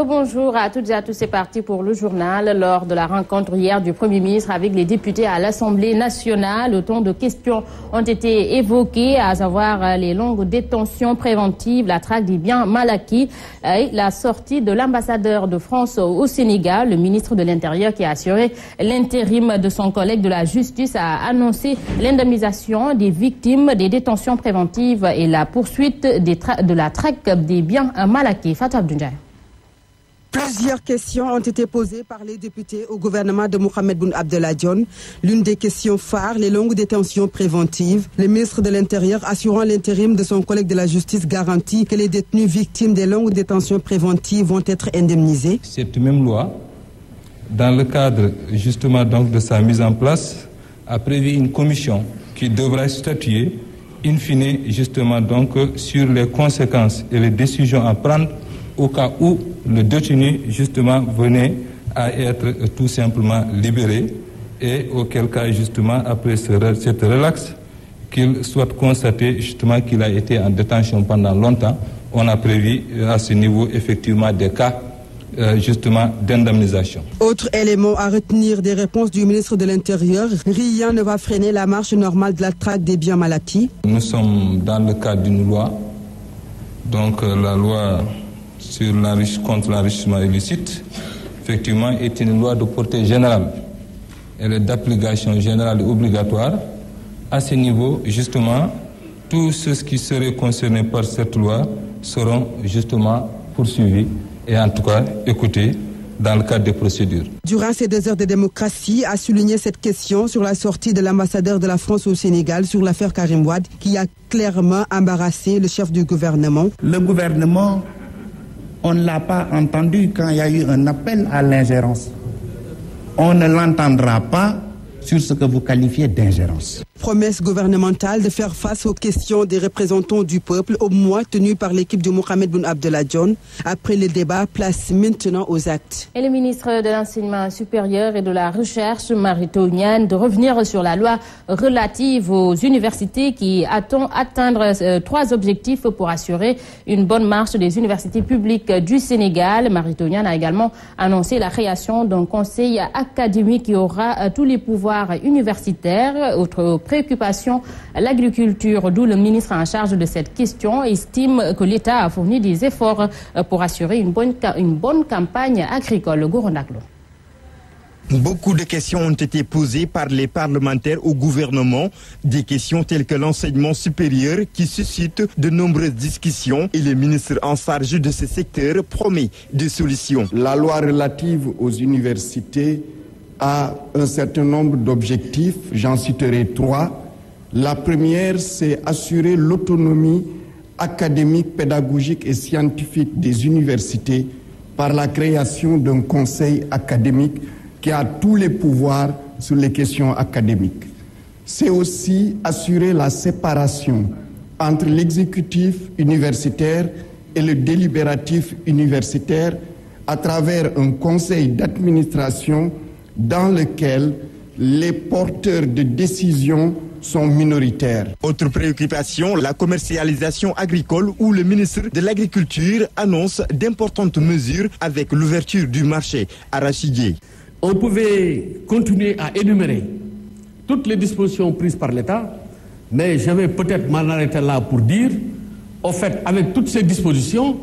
Rebonjour à toutes et à tous, c'est parti pour le journal. Lors de la rencontre hier du Premier ministre avec les députés à l'Assemblée nationale, autant de questions ont été évoquées, à savoir les longues détentions préventives, la traque des biens mal acquis et la sortie de l'ambassadeur de France au Sénégal. Le ministre de l'Intérieur, qui a assuré l'intérim de son collègue de la Justice, a annoncé l'indemnisation des victimes des détentions préventives et la poursuite de la traque des biens mal acquis. Fatou Abdoundiaye. Plusieurs questions ont été posées par les députés au gouvernement de Mohamed Boun Abdallah Dionne. L'une des questions phares, les longues détentions préventives. Le ministre de l'Intérieur, assurant l'intérim de son collègue de la Justice, garantit que les détenus victimes des longues détentions préventives vont être indemnisés. Cette même loi, dans le cadre justement donc de sa mise en place, a prévu une commission qui devra statuer in fine justement donc sur les conséquences et les décisions à prendre au cas où le détenu justement venait à être tout simplement libéré et auquel cas justement après cette relaxe qu'il soit constaté justement qu'il a été en détention pendant longtemps. On a prévu à ce niveau effectivement des cas justement d'indemnisation. Autre élément à retenir des réponses du ministre de l'Intérieur, rien ne va freiner la marche normale de la traque des biens mal acquis. Nous sommes dans le cadre d'une loi, donc la loi contre l'enrichissement illicite, effectivement, est une loi de portée générale. Elle est d'application générale et obligatoire. À ce niveau, justement, tous ceux qui seraient concernés par cette loi seront justement poursuivis et en tout cas écoutés dans le cadre des procédures. Durant ces 2 heures de démocratie, a souligné cette question sur la sortie de l'ambassadeur de la France au Sénégal sur l'affaire Karim Wade, qui a clairement embarrassé le chef du gouvernement. Le gouvernement, on ne l'a pas entendu quand il y a eu un appel à l'ingérence. On ne l'entendra pas sur ce que vous qualifiez d'ingérence. Promesse gouvernementale de faire face aux questions des représentants du peuple au mois tenu par l'équipe de Mohamed Boun Abdallah Dionne. Après le débat, place maintenant aux actes. Et le ministre de l'Enseignement supérieur et de la Recherche, Mary Teuw Niane, de revenir sur la loi relative aux universités qui attend atteindre 3 objectifs pour assurer une bonne marche des universités publiques du Sénégal. Mary Teuw Niane a également annoncé la création d'un conseil académique qui aura tous les pouvoirs universitaires. Autre préoccupation, l'agriculture, d'où le ministre en charge de cette question estime que l'État a fourni des efforts pour assurer une bonne campagne agricole. Gorondaklo. Beaucoup de questions ont été posées par les parlementaires au gouvernement, des questions telles que l'enseignement supérieur qui suscite de nombreuses discussions et le ministre en charge de ce secteur promet des solutions. La loi relative aux universités a un certain nombre d'objectifs, j'en citerai 3. La première, c'est assurer l'autonomie académique, pédagogique et scientifique des universités par la création d'un conseil académique qui a tous les pouvoirs sur les questions académiques. C'est aussi assurer la séparation entre l'exécutif universitaire et le délibératif universitaire à travers un conseil d'administration dans lequel les porteurs de décision sont minoritaires. Autre préoccupation, la commercialisation agricole où le ministre de l'Agriculture annonce d'importantes mesures avec l'ouverture du marché arachidier. On pouvait continuer à énumérer toutes les dispositions prises par l'État, mais je vais peut-être m'en arrêter là pour dire, au fait, avec toutes ces dispositions,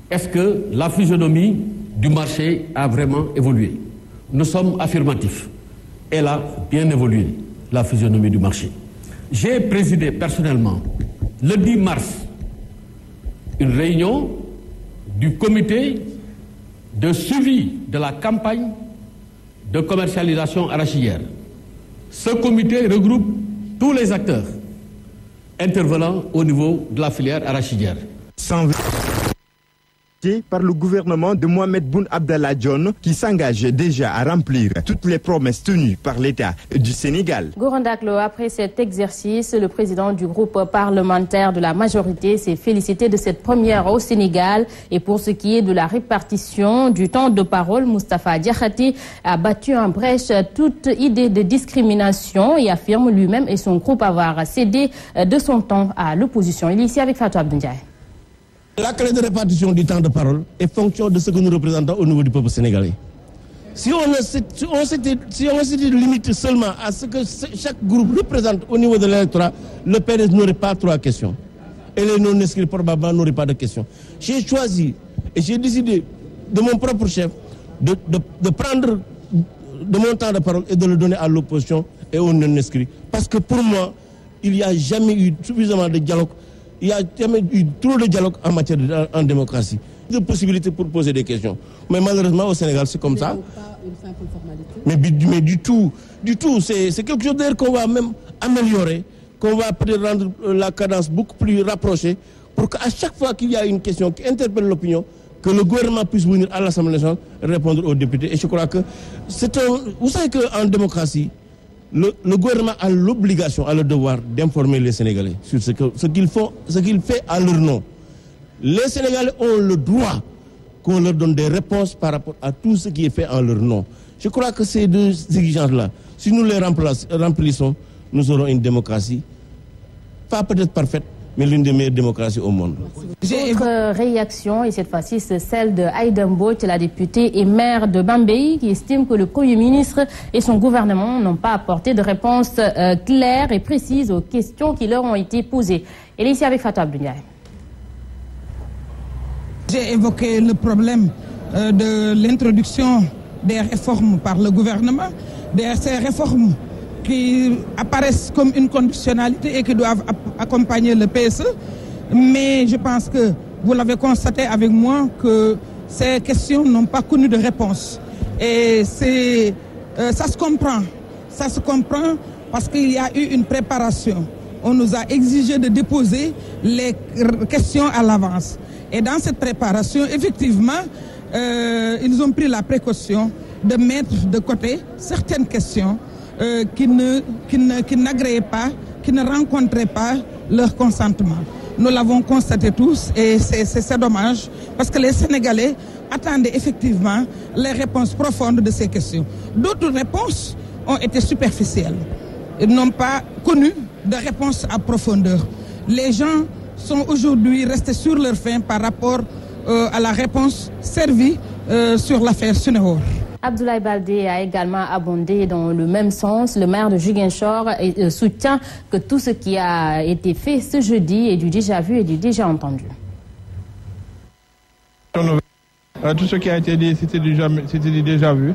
est-ce que la physionomie du marché a vraiment évolué? Nous sommes affirmatifs. Elle a bien évolué, la physionomie du marché. J'ai présidé personnellement, le 10 mars, une réunion du comité de suivi de la campagne de commercialisation arachidière. Ce comité regroupe tous les acteurs intervenant au niveau de la filière arachidière. Par le gouvernement de Mohamed Boun Abdallah Dionne qui s'engage déjà à remplir toutes les promesses tenues par l'État du Sénégal. Gorondaklo, après cet exercice, le président du groupe parlementaire de la majorité s'est félicité de cette première au Sénégal. Et pour ce qui est de la répartition du temps de parole, Moustapha Diakhaté a battu en brèche toute idée de discrimination et affirme lui-même et son groupe avoir cédé de son temps à l'opposition. Il est ici avec Fatou Abdoundiaye. La clé de répartition du temps de parole est fonction de ce que nous représentons au niveau du peuple sénégalais. Si on s'était limité seulement à ce que chaque groupe représente au niveau de l'électorat, le PDS n'aurait pas 3 questions. Et les non-inscrits probablement n'auraient pas de questions. J'ai choisi et j'ai décidé de mon propre chef de prendre de mon temps de parole et de le donner à l'opposition et aux non-inscrits. Parce que pour moi, il n'y a jamais eu suffisamment de dialogue, il n'y a jamais eu trop de dialogue en matière en démocratie. De possibilités pour poser des questions. Mais malheureusement, au Sénégal, c'est comme ça. Pas une simple formalité. Mais du tout. C'est quelque chose d'ailleurs qu'on va même améliorer, qu'on va peut-être rendre la cadence beaucoup plus rapprochée, pour qu'à chaque fois qu'il y a une question qui interpelle l'opinion, que le gouvernement puisse venir à l'Assemblée nationale répondre aux députés. Et je crois que vous savez qu'en démocratie, le gouvernement a l'obligation, a le devoir d'informer les Sénégalais sur ce qu'il fait à leur nom. Les Sénégalais ont le droit qu'on leur donne des réponses par rapport à tout ce qui est fait en leur nom. Je crois que ces 2 exigences-là, si nous les remplissons, nous aurons une démocratie, pas peut-être parfaite, mais l'une des meilleures démocraties au monde. Autre réaction, et cette fois-ci, c'est celle de Aïda Mbodj, la députée et maire de Bambey, qui estime que le Premier ministre et son gouvernement n'ont pas apporté de réponses claires et précises aux questions qui leur ont été posées. Elle est ici avec Fatou Abdoulaye. J'ai évoqué le problème de l'introduction des réformes par le gouvernement, ces réformes qui apparaissent comme une conditionnalité et qui doivent accompagner le PSE. Mais je pense que vous l'avez constaté avec moi que ces questions n'ont pas connu de réponse. Et ça se comprend. Ça se comprend parce qu'il y a eu une préparation. On nous a exigé de déposer les questions à l'avance. Et dans cette préparation, effectivement, ils ont pris la précaution de mettre de côté certaines questions qui n'agréaient pas, qui ne rencontraient pas leur consentement. Nous l'avons constaté tous et c'est dommage parce que les Sénégalais attendaient effectivement les réponses profondes de ces questions. D'autres réponses ont été superficielles. Ils n'ont pas connu de réponse à profondeur. Les gens sont aujourd'hui restés sur leur faim par rapport à la réponse servie sur l'affaire Sunehor. Abdoulaye Baldé a également abondé dans le même sens. Le maire de Ziguinchor soutient que tout ce qui a été fait ce jeudi est du déjà vu et du déjà entendu. Tout ce qui a été dit, c'était du déjà vu.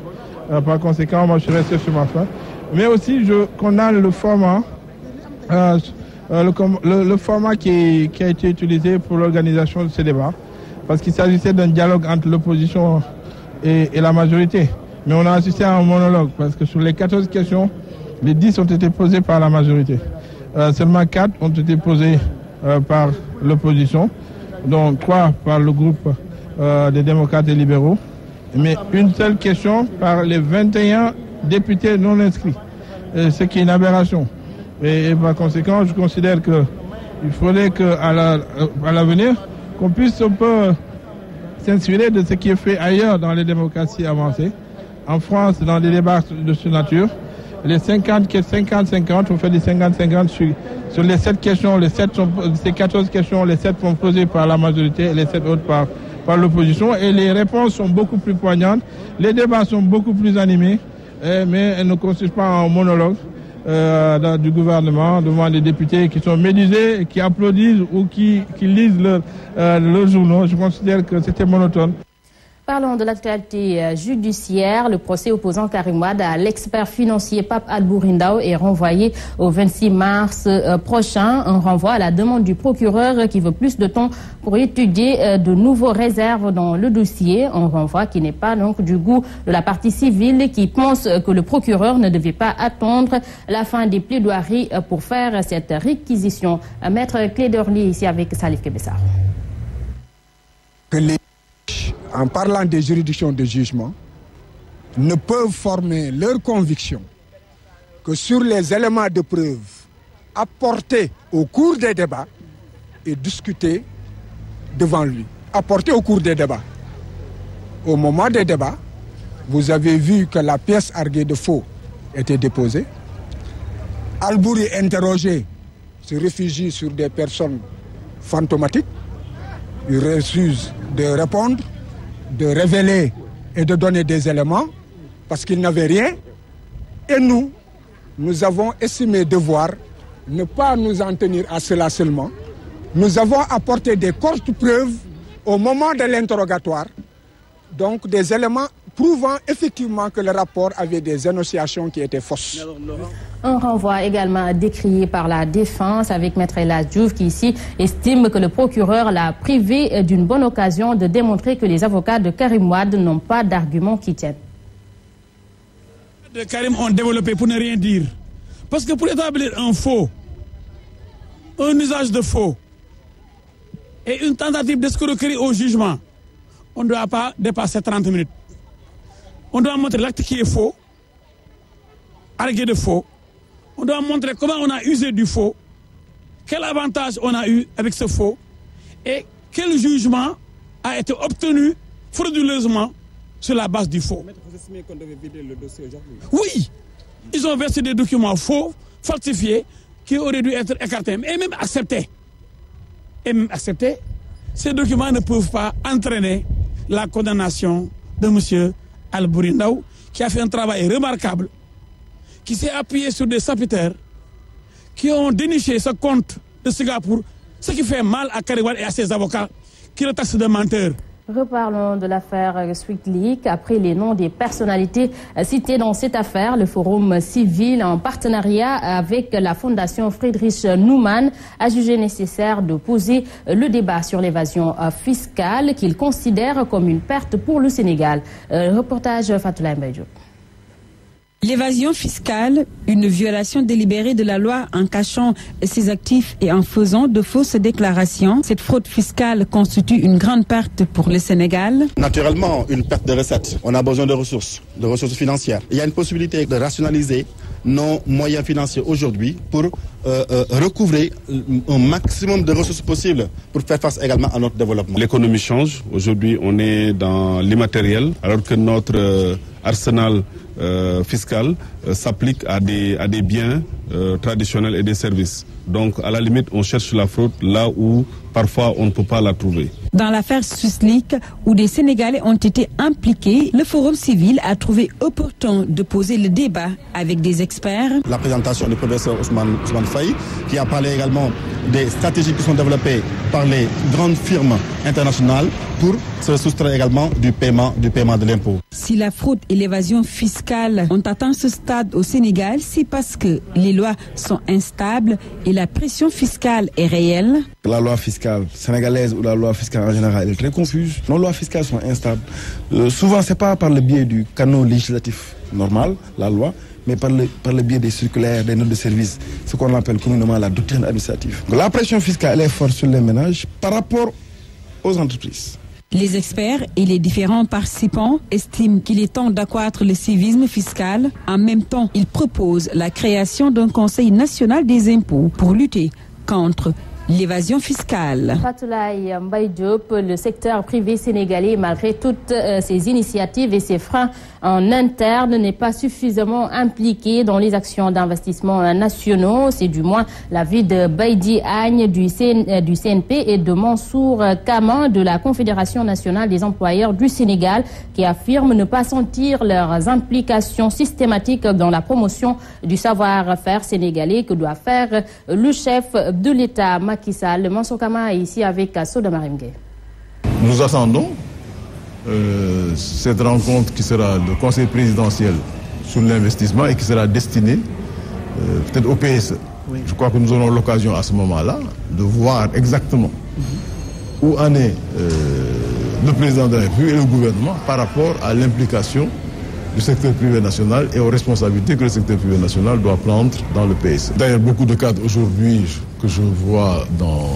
Par conséquent, moi je suis resté sur ma fin. Mais aussi, qu'on a le format, le format qui a été utilisé pour l'organisation de ces débats. Parce qu'il s'agissait d'un dialogue entre l'opposition et la majorité. Mais on a assisté à un monologue parce que sur les 14 questions, les 10 ont été posées par la majorité. Seulement 4 ont été posées par l'opposition, dont 3 par le groupe des démocrates et libéraux, mais une seule question par les 21 députés non inscrits, ce qui est une aberration. Et par conséquent, je considère qu'il faudrait qu'à l'avenir, qu'on puisse un peu s'inspirer de ce qui est fait ailleurs dans les démocraties avancées. En France, dans des débats de cette nature, les 50-50, on fait des 50-50 sur les 7 questions, ces 14 questions, les 7 sont posées par la majorité et les 7 autres par l'opposition. Et les réponses sont beaucoup plus poignantes, les débats sont beaucoup plus animés, mais elles ne consistent pas en monologue du gouvernement devant les députés qui sont médusés, et qui applaudissent ou qui lisent leurs journaux. Je considère que c'était monotone. Parlons de l'actualité judiciaire. Le procès opposant Karim Wade à l'expert financier Pape Albouri Ndao est renvoyé au 26 mars prochain. Un renvoi à la demande du procureur qui veut plus de temps pour étudier de nouveaux réserves dans le dossier. Un renvoi qui n'est pas donc du goût de la partie civile qui pense que le procureur ne devait pas attendre la fin des plaidoiries pour faire cette réquisition. Maître Clédorli ici avec Salif Kebessar. En parlant des juridictions de jugement, ne peuvent former leur conviction que sur les éléments de preuve apportés au cours des débats et discutés devant lui. Apportés au cours des débats. Au moment des débats, vous avez vu que la pièce arguée de faux était déposée. Albouri interrogé se réfugie sur des personnes fantomatiques. Il refuse de répondre, de révéler et de donner des éléments parce qu'il n'avait rien. Et nous avons estimé devoir ne pas nous en tenir à cela seulement. Nous avons apporté des courtes preuves au moment de l'interrogatoire, donc des éléments prouvant effectivement que le rapport avait des énonciations qui étaient fausses. Un renvoi également décrié par la défense avec Maître El Hadji Diouf qui ici estime que le procureur l'a privé d'une bonne occasion de démontrer que les avocats de Karim Wade n'ont pas d'arguments qui tiennent. De Karim ont développé pour ne rien dire. Parce que pour établir un faux, un usage de faux et une tentative d'escroquerie au jugement, on ne doit pas dépasser 30 minutes. On doit montrer l'acte qui est faux, argué de faux. On doit montrer comment on a usé du faux, quel avantage on a eu avec ce faux et quel jugement a été obtenu frauduleusement sur la base du faux. Vous estimez qu'on devait vider le dossier aujourd'hui? Oui, ils ont versé des documents faux, falsifiés, qui auraient dû être écartés et même acceptés. Ces documents ne peuvent pas entraîner la condamnation de M. Albouri Ndao, qui a fait un travail remarquable, qui s'est appuyé sur des sapitaires, qui ont déniché ce compte de Singapour, ce qui fait mal à Karim Wade et à ses avocats, qui le taxent de menteurs. Reparlons de l'affaire Sweet Leak. Après les noms des personnalités citées dans cette affaire, le Forum civil, en partenariat avec la Fondation Friedrich Naumann, a jugé nécessaire de poser le débat sur l'évasion fiscale qu'il considère comme une perte pour le Sénégal. Reportage Fatoula Mbedjo. L'évasion fiscale, une violation délibérée de la loi en cachant ses actifs et en faisant de fausses déclarations. Cette fraude fiscale constitue une grande perte pour le Sénégal. Naturellement, une perte de recettes. On a besoin de ressources financières. Il y a une possibilité de rationaliser nos moyens financiers aujourd'hui pour recouvrer un maximum de ressources possibles pour faire face également à notre développement. L'économie change. Aujourd'hui, on est dans l'immatériel, alors que notre arsenal fiscal s'applique à des biens traditionnels et des services. Donc, à la limite, on cherche la fraude là où parfois on ne peut pas la trouver. Dans l'affaire Swissleak, où des Sénégalais ont été impliqués, le Forum civil a trouvé opportun de poser le débat avec des experts. La présentation du professeur Ousmane Faye, qui a parlé également des stratégies qui sont développées par les grandes firmes internationales pour se soustraire également du paiement de l'impôt. Si la fraude et l'évasion fiscale ont atteint ce stade au Sénégal, c'est parce que les lois sont instables et la pression fiscale est réelle. La loi fiscale sénégalaise ou la loi fiscale en général est très confuse. Nos lois fiscales sont instables. Souvent, ce n'est pas par le biais du canal législatif normal, la loi, mais par le biais des circulaires, des notes de service, ce qu'on appelle communément la doctrine administrative. La pression fiscale est forte sur les ménages par rapport aux entreprises. Les experts et les différents participants estiment qu'il est temps d'accroître le civisme fiscal. En même temps, ils proposent la création d'un Conseil national des impôts pour lutter contre l'évasion fiscale. Fatoulaye Mbaye Diop, le secteur privé sénégalais, malgré toutes ses initiatives et ses freins en interne, n'est pas suffisamment impliqué dans les actions d'investissement nationaux. C'est du moins l'avis de Baïdi Agne du CNP et de Mansour Kaman de la Confédération nationale des employeurs du Sénégal, qui affirment ne pas sentir leurs implications systématiques dans la promotion du savoir-faire sénégalais que doit faire le chef de l'État, Macky Sall. Mansour Kaman est ici avec Soda Marimgue. Nous attendons cette rencontre qui sera le conseil présidentiel sur l'investissement et qui sera destinée peut-être au PSE. Oui. Je crois que nous aurons l'occasion à ce moment-là de voir exactement où en est le président de la République et le gouvernement par rapport à l'implication du secteur privé national et aux responsabilités que le secteur privé national doit prendre dans le PSE. D'ailleurs, beaucoup de cadres aujourd'hui que je vois dans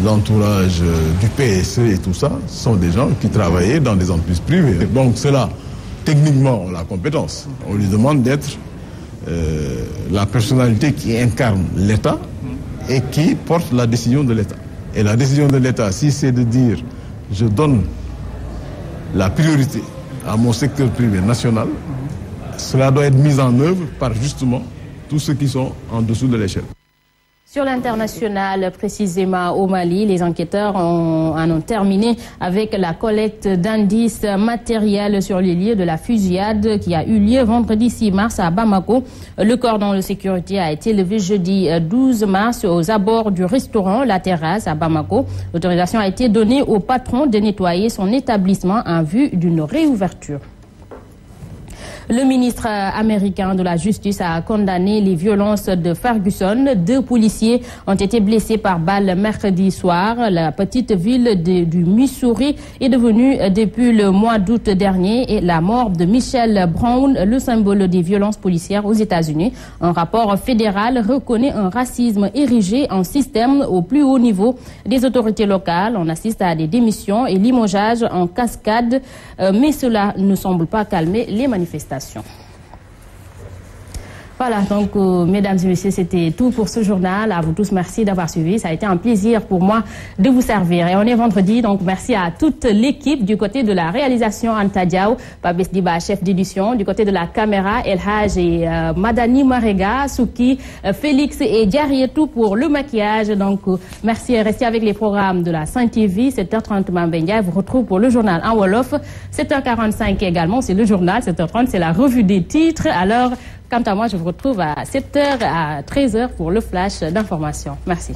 l'entourage du PSE et tout ça, sont des gens qui travaillaient dans des entreprises privées. Donc cela, techniquement, on a la compétence. On lui demande d'être la personnalité qui incarne l'État et qui porte la décision de l'État. Et la décision de l'État, si c'est de dire je donne la priorité à mon secteur privé national, cela doit être mis en œuvre par justement tous ceux qui sont en dessous de l'échelle. Sur l'international, précisément au Mali, les enquêteurs en ont terminé avec la collecte d'indices matériels sur les lieux de la fusillade qui a eu lieu vendredi 6 mars à Bamako. Le cordon de sécurité a été levé jeudi 12 mars aux abords du restaurant La Terrasse à Bamako. L'autorisation a été donnée au patron de nettoyer son établissement en vue d'une réouverture. Le ministre américain de la Justice a condamné les violences de Ferguson. 2 policiers ont été blessés par balle mercredi soir. La petite ville du Missouri est devenue depuis le mois d'août dernier et la mort de Michelle Brown, le symbole des violences policières aux États-Unis. Un rapport fédéral reconnaît un racisme érigé en système au plus haut niveau des autorités locales. On assiste à des démissions et limogeages en cascade, mais cela ne semble pas calmer les manifestations. Voilà, donc mesdames et messieurs, c'était tout pour ce journal. À vous tous, merci d'avoir suivi. Ça a été un plaisir pour moi de vous servir. Et on est vendredi, donc merci à toute l'équipe du côté de la réalisation Anta Diaw, Babes Diba, chef d'édition, du côté de la caméra, El Haj et Madani Marega, Souki, Félix et Diarietou pour le maquillage. Donc merci et restez avec les programmes de la Saint TV. 7h30, Mambendia vous retrouve pour le journal en Wolof. 7h45 également, c'est le journal. 7h30, c'est la revue des titres. Alors, quant à moi, je vous retrouve à 7h à 13h pour le flash d'information. Merci.